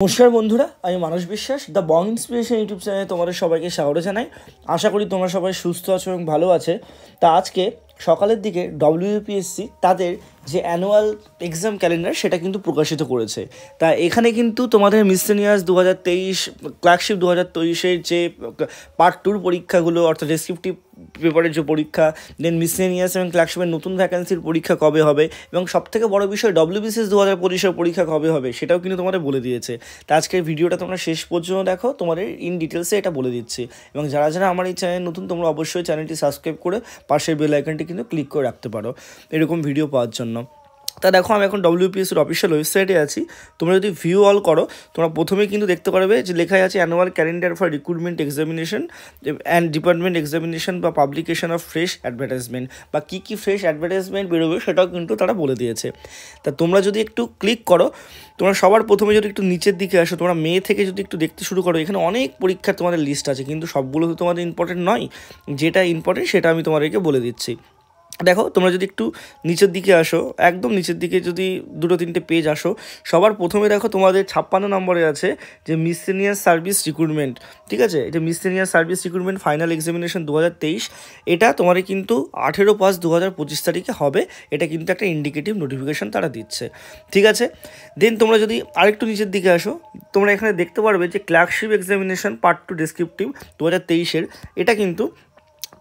নমস্কার বন্ধুরা, আমি মানস বিশ্বাস দ্য বং ইন্সপিরেশন ইউটিউব চ্যানেলে তোমাদের সবাইকে স্বাগত জানাই। আশা করি তোমরা সবাই সুস্থ আছো এবং ভালো আছে। তা আজকে সকালের দিকে ডব্লিউপিএসসি তাদের যে অ্যানুয়াল এক্সাম ক্যালেন্ডার সেটা কিন্তু প্রকাশিত করেছে। তা এখানে কিন্তু তোমাদের মিসলেনিয়াস 2023 ক্লার্কশিপ 2023-এর যে পার্ট 2 পরীক্ষাগুলো অর্থাৎ ডেসক্রিপটিভ পেপারের যে পরীক্ষা, দেন মিসলেনিয়াস এবং ক্লার্কশিপের নতুন ভ্যাকেন্সির পরীক্ষা কবে হবে এবং সবথেকে বড় বিষয় ডব্লিউবিসিএস 2025-এর পরীক্ষা কবে হবে সেটাও কিন্তু তোমাদের বলে দিয়েছে। তা আজকের ভিডিওটা তোমরা শেষ পর্যন্ত দেখো, তোমাদের ইন ডিটেলসে এটা বলে দিচ্ছি। এবং যারা যারা আমার এই চ্যানেল নতুন, তোমরা অবশ্যই চ্যানেলটি সাবস্ক্রাইব করে পাশের বেল আইকনটি কিন্তু ক্লিক করে রাখতে পারো এরকম ভিডিও পাওয়ার জন্য। তা দেখো, আমি এখন ডব্লিউপিএসসির অফিসিয়াল ওয়েবসাইটে আছি। তোমরা যদি ভিউ অল করো, তোমরা প্রথমেই কিন্তু দেখতে পারবে যে লেখা আছে annual calendar for recruitment examination and department examination বা পাবলিকেশন অফ ফ্রেশ অ্যাডভার্টাইজমেন্ট, বা কী কী ফ্রেশ অ্যাডভার্টাইজমেন্ট বেরোবে সেটাও কিন্তু তারা বলে দিয়েছে। তা তোমরা যদি একটু ক্লিক করো, তোমরা সবার প্রথমে যদি একটু নিচের দিকে আসো, তোমরা মে থেকে যদি একটু দেখতে শুরু করো, এখানে অনেক পরীক্ষার তোমাদের লিস্ট আছে, কিন্তু সবগুলো তো তোমাদের ইম্পর্টেন্ট নয়। যেটা ইম্পর্টেন্ট সেটা আমি তোমাদেরকে বলে দিচ্ছি। দেখো, তোমরা যদি একটু নিচের দিকে আসো, একদম নিচের দিকে যদি 2-3টে পেজ আসো, সবার প্রথমে দেখো তোমাদের 56 নম্বরে আছে যে মিসলেনিয়াস সার্ভিস রিক্রুটমেন্ট। ঠিক আছে, এটা miscellaneous service recruitment final examination 2023। এটা তোমাদের কিন্তু 18/5/2025 তারিখে হবে। এটা কিন্তু একটা ইন্ডিকেটিভ নোটিফিকেশন তারা দিচ্ছে। ঠিক আছে, দেন তোমরা যদি আরেকটু নিচের দিকে আসো, তোমরা এখানে দেখতে পারবে যে ক্লার্কশিপ এক্সামিনেশন পার্ট 2 ডেসক্রিপটিভ 2023-এর এটা কিন্তু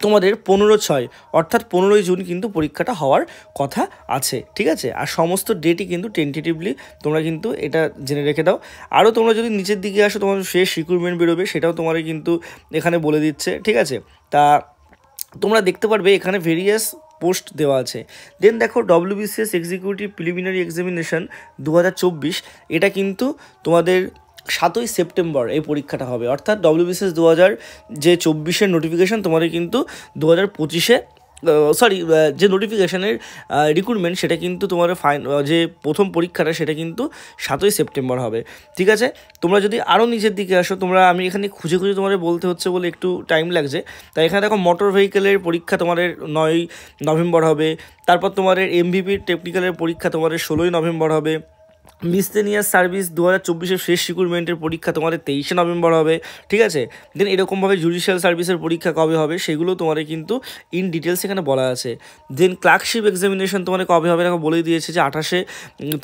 তোমাদের 15/6 অর্থাৎ 15ই জুন কিন্তু পরীক্ষাটা হওয়ার কথা আছে। ঠিক আছে, আর সমস্ত ডেটই কিন্তু টেন্টেটিভলি তোমরা কিন্তু এটা জেনে রেখে দাও। আরও তোমরা যদি নিচের দিকে আসো, তোমার ফ্রেশ রিক্রুটমেন্ট বেরোবে, সেটাও তোমার কিন্তু এখানে বলে দিচ্ছে। ঠিক আছে, তা তোমরা দেখতে পারবে এখানে ভেরিয়াস পোস্ট দেওয়া আছে। দেন দেখো, ডব্লিউবিসিএস এক্সিকিউটিভ প্রিলিমিনারি এক্সামিনেশন 2024 এটা কিন্তু তোমাদের 7ই সেপ্টেম্বর এই পরীক্ষাটা হবে। অর্থাৎ ডব্লিউবিসিএস 2024-এর নোটিফিকেশান তোমাদের কিন্তু 2025-এ যে নোটিফিকেশানের রিক্রুটমেন্ট সেটা কিন্তু তোমার যে প্রথম পরীক্ষাটা সেটা কিন্তু 7ই সেপ্টেম্বর হবে। ঠিক আছে, তোমরা যদি আরও নিচের দিকে আসো, আমি এখানে খুঁজে খুঁজে তোমাদের বলতে হচ্ছে বলে একটু টাইম লাগছে। তাই এখানে দেখো, মোটর ভেহিকেলের পরীক্ষা তোমাদের 9ই নভেম্বর হবে। তারপর তোমাদের এমভিপির টেকনিক্যালের পরীক্ষা তোমাদের 16ই নভেম্বর হবে। মিসলেনিয়াস সার্ভিস 2024-এর ফ্রেশ রিক্রুটমেন্টের পরীক্ষা তোমাদের 23শে নভেম্বর হবে। ঠিক আছে, দেন এরকমভাবে জুডিশিয়াল সার্ভিসের পরীক্ষা কবে হবে সেগুলো তোমাদের কিন্তু ইন ডিটেলস এখানে বলা আছে। দেন ক্লার্কশিপ এক্সামিনেশন তোমাদের কবে হবে এরকম বলে দিয়েছে যে 28শে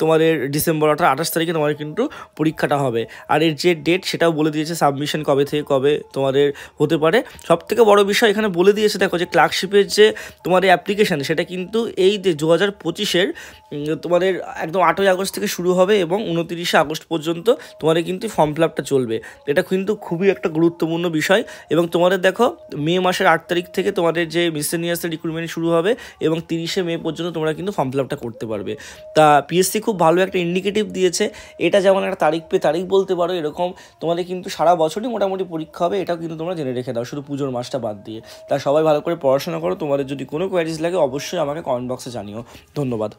তোমাদের ডিসেম্বর, অর্থাৎ 28 তারিখে তোমাদের কিন্তু পরীক্ষাটা হবে। আর এর যে ডেট সেটাও বলে দিয়েছে, সাবমিশন কবে থেকে কবে তোমাদের হতে পারে। সবথেকে বড় বিষয় এখানে বলে দিয়েছে, দেখো যে ক্লার্কশিপের যে তোমাদের অ্যাপ্লিকেশান সেটা কিন্তু এই যে 2025-এর তোমাদের একদম 8ই আগস্ট থেকে শুরু হবে এবং 29শে আগস্ট পর্যন্ত তোমাদের কিন্তু ফর্ম ফিল আপটা চলবে। এটা কিন্তু খুবই একটা গুরুত্বপূর্ণ বিষয়। এবং তোমাদের দেখো, মে মাসের 8 তারিখ থেকে তোমাদের যে মিসলেনিয়াসের রিক্রুটমেন্ট শুরু হবে এবং 30শে মে পর্যন্ত তোমরা কিন্তু ফর্ম ফিল আপটা করতে পারবে। তা পিএসসি খুব ভালো একটা ইন্ডিকেটিভ দিয়েছে। এটা যেমন একটা তারিখ বলতে পারো, এরকম তোমাদের কিন্তু সারা বছরই মোটামুটি পরীক্ষা হবে, এটাও কিন্তু তোমরা জেনে রেখে দাও, শুধু পুজোর মাসটা বাদ দিয়ে। তা সবাই ভালো করে পড়াশোনা করো। তোমাদের যদি কোনো কোয়ারিজ লাগে অবশ্যই আমাকে কমেন্ট বক্সে জানিও। ধন্যবাদ।